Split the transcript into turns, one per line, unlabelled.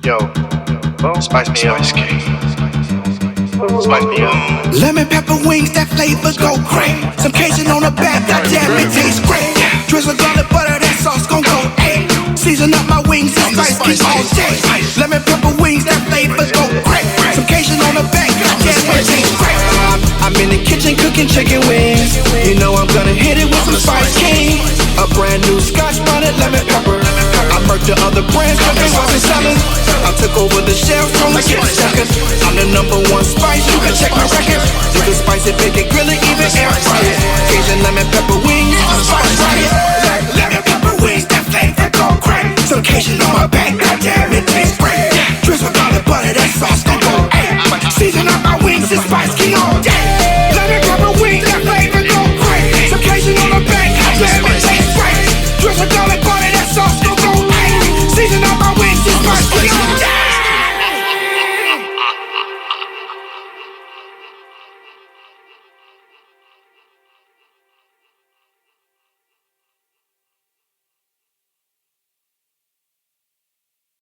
Yo, spice me up. Spice me up.
Lemon pepper wings, that flavor go great. Some Cajun on the back, goddamn it tastes great. Drizzle garlic butter, that sauce gon' go eight. Season up my wings and spice me all day. Lemon pepper wings, that flavor go great. Some Cajun on the back, goddamn it tastes great. I'm in the kitchen cooking chicken wings. You know I'm gonna hit it with some Spice King. A brand new Scotch, Bonnet, lemon pepper. I murked the other brands cause they wasn't selling. I took over the shelves, only get second. I'm the #1 spice, you can check my record. You can spice it, bake it, grill it, even air fry it. Cajun lemon pepper wings, Spice Riot. Lemon pepper wings, that flavor go great. Some Cajun on my back, goddamn it tastes great. Drizzle garlic butter, that sauce gon' go eight. Season up my wings and Spice King all day. Lemon pepper wings, that flavor go great. Some Cajun on my back, goddamn it tastes great. Drizzle garlic butter, that sauce gon' go eight. Season up my wings and Spice King all day.